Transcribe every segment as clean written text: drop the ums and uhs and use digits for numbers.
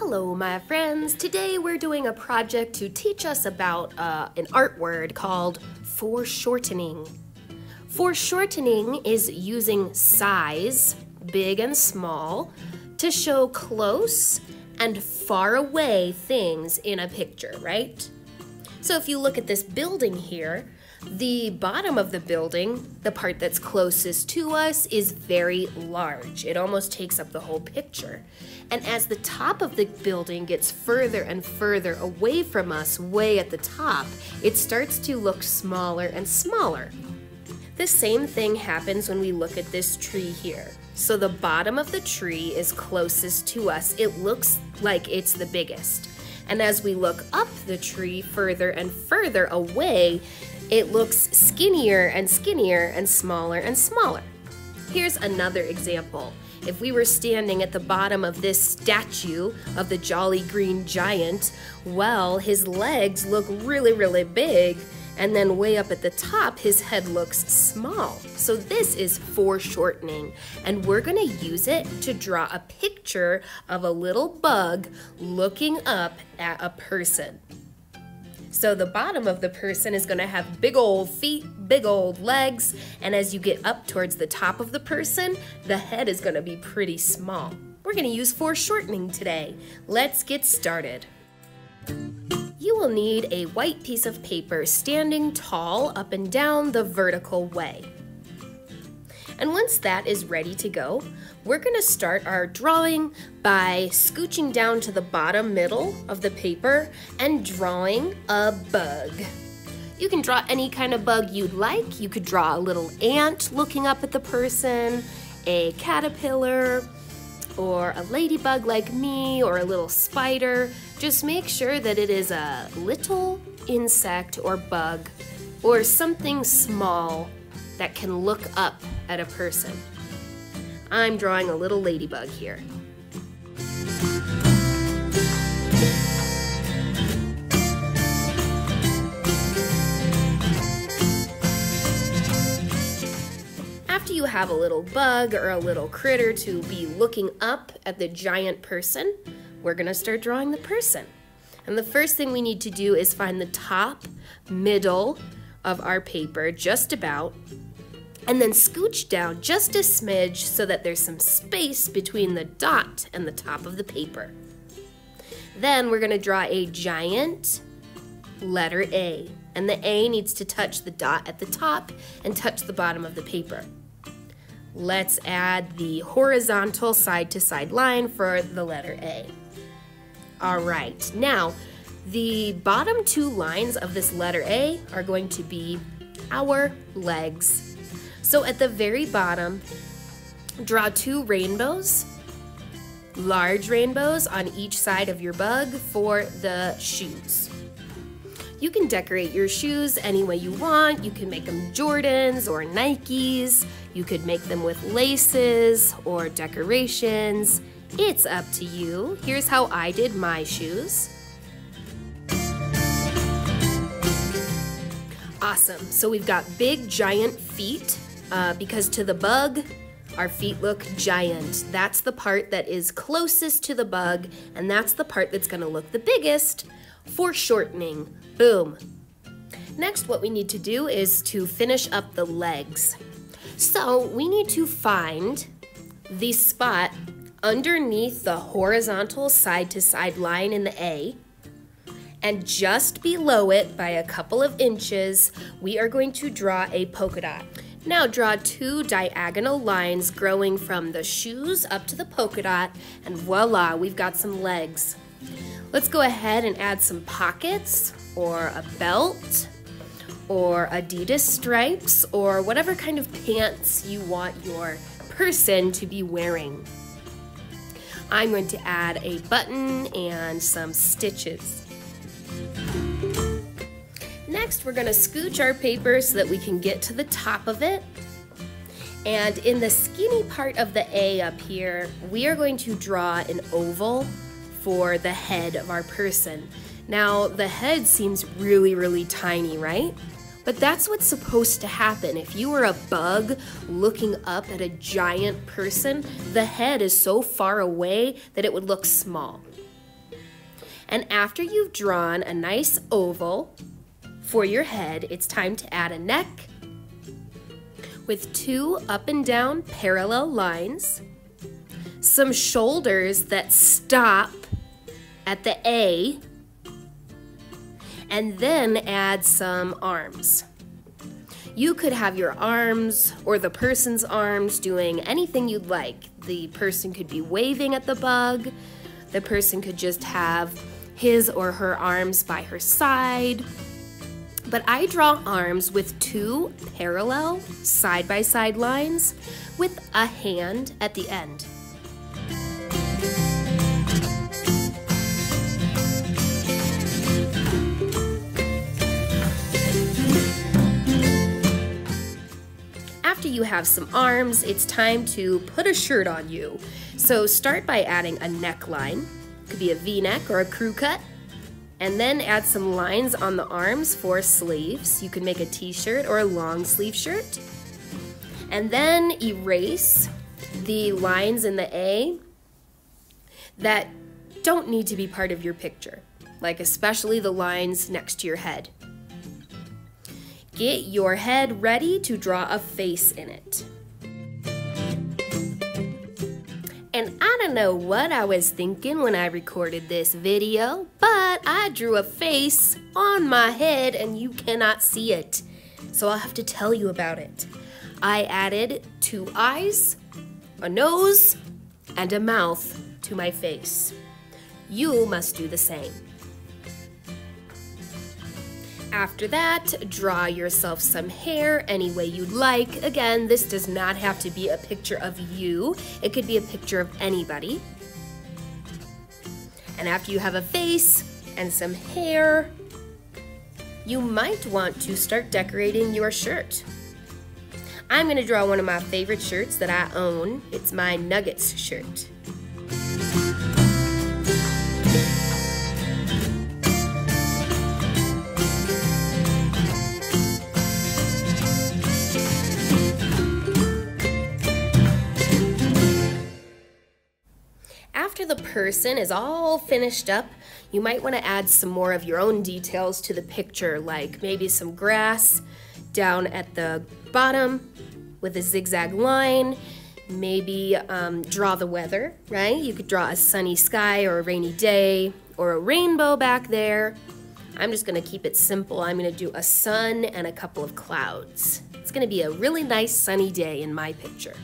Hello my friends, today we're doing a project to teach us about an art word called foreshortening. Foreshortening is using size, big and small, to show close and far away things in a picture, right? So if you look at this building here, the bottom of the building, the part that's closest to us, is very large. It almost takes up the whole picture. And as the top of the building gets further and further away from us, way at the top, it starts to look smaller and smaller. The same thing happens when we look at this tree here. So the bottom of the tree is closest to us. It looks like it's the biggest. And as we look up the tree further and further away, it looks skinnier and skinnier and smaller and smaller. Here's another example. If we were standing at the bottom of this statue of the Jolly Green Giant, well, his legs look really, really big, and then way up at the top, his head looks small. So this is foreshortening, and we're gonna use it to draw a picture of a little bug looking up at a person. So the bottom of the person is gonna have big old feet, big old legs, and as you get up towards the top of the person, the head is gonna be pretty small. We're gonna use foreshortening today. Let's get started. You will need a white piece of paper standing tall up and down the vertical way. And once that is ready to go, we're gonna start our drawing by scooching down to the bottom middle of the paper and drawing a bug. You can draw any kind of bug you'd like. You could draw a little ant looking up at the person, a caterpillar, or a ladybug like me, or a little spider. Just make sure that it is a little insect or bug or something small that can look up at a person. I'm drawing a little ladybug here. After you have a little bug or a little critter to be looking up at the giant person, we're gonna start drawing the person. And the first thing we need to do is find the top, middle of our paper, just about, and then scooch down just a smidge so that there's some space between the dot and the top of the paper. Then we're gonna draw a giant letter A, and the A needs to touch the dot at the top and touch the bottom of the paper. Let's add the horizontal side-to-side line for the letter A. All right, now the bottom two lines of this letter A are going to be our legs. So at the very bottom, draw two rainbows, large rainbows on each side of your bug for the shoes. You can decorate your shoes any way you want. You can make them Jordans or Nikes. You could make them with laces or decorations. It's up to you. Here's how I did my shoes. Awesome, so we've got big giant feet because to the bug, our feet look giant. That's the part that is closest to the bug, and that's the part that's gonna look the biggest. Foreshortening, boom. Next, what we need to do is to finish up the legs. So we need to find the spot underneath the horizontal side-to-side line in the A, and just below it by a couple of inches, we are going to draw a polka dot. Now draw two diagonal lines growing from the shoes up to the polka dot, and voila, we've got some legs. Let's go ahead and add some pockets, or a belt, or Adidas stripes, or whatever kind of pants you want your person to be wearing. I'm going to add a button and some stitches. Next, we're gonna scooch our paper so that we can get to the top of it. And in the skinny part of the A up here, we are going to draw an oval for the head of our person. Now, the head seems really, really tiny, right? But that's what's supposed to happen. If you were a bug looking up at a giant person, the head is so far away that it would look small. And after you've drawn a nice oval for your head, it's time to add a neck with 2 up and down parallel lines, some shoulders that stop at the A, and then add some arms. You could have your arms or the person's arms doing anything you'd like. The person could be waving at the bug. The person could just have his or her arms by her side. But I draw arms with 2 parallel side-by-side lines with a hand at the end. After you have some arms, it's time to put a shirt on you. So start by adding a neckline. It could be a V-neck or a crew cut. And then add some lines on the arms for sleeves. You can make a t-shirt or a long sleeve shirt. And then erase the lines in the A that don't need to be part of your picture, like especially the lines next to your head. Get your head ready to draw a face in it. And I don't know what I was thinking when I recorded this video, but I drew a face on my head and you cannot see it. So I'll have to tell you about it. I added 2 eyes, a nose, and a mouth to my face. You must do the same. After that, draw yourself some hair any way you'd like. Again, this does not have to be a picture of you. It could be a picture of anybody. And after you have a face and some hair, you might want to start decorating your shirt. I'm gonna draw one of my favorite shirts that I own. It's my Nuggets shirt. After the person is all finished up, you might want to add some more of your own details to the picture, like maybe some grass down at the bottom with a zigzag line. Maybe draw the weather, right? You could draw a sunny sky or a rainy day or a rainbow back there. I'm just going to keep it simple. I'm going to do a sun and a couple of clouds. It's going to be a really nice sunny day in my picture.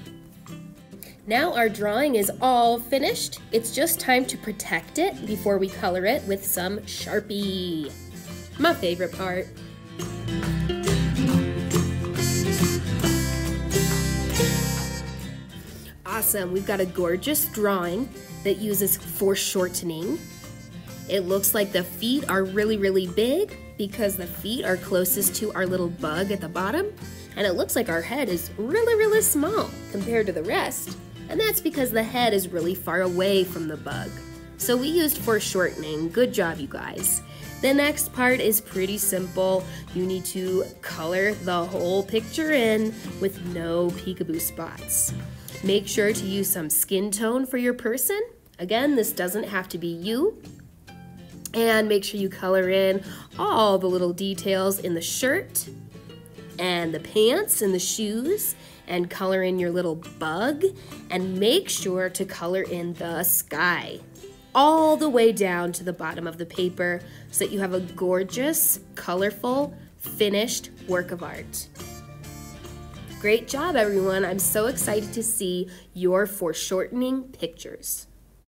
Now our drawing is all finished. It's just time to protect it before we color it with some Sharpie. My favorite part. Awesome, we've got a gorgeous drawing that uses foreshortening. It looks like the feet are really, really big because the feet are closest to our little bug at the bottom. And it looks like our head is really, really small compared to the rest. And that's because the head is really far away from the bug. So we used foreshortening. Good job, you guys. The next part is pretty simple. You need to color the whole picture in with no peekaboo spots. Make sure to use some skin tone for your person. Again, this doesn't have to be you. And make sure you color in all the little details in the shirt and the pants and the shoes, and color in your little bug, and make sure to color in the sky all the way down to the bottom of the paper so that you have a gorgeous, colorful, finished work of art. Great job, everyone. I'm so excited to see your foreshortening pictures.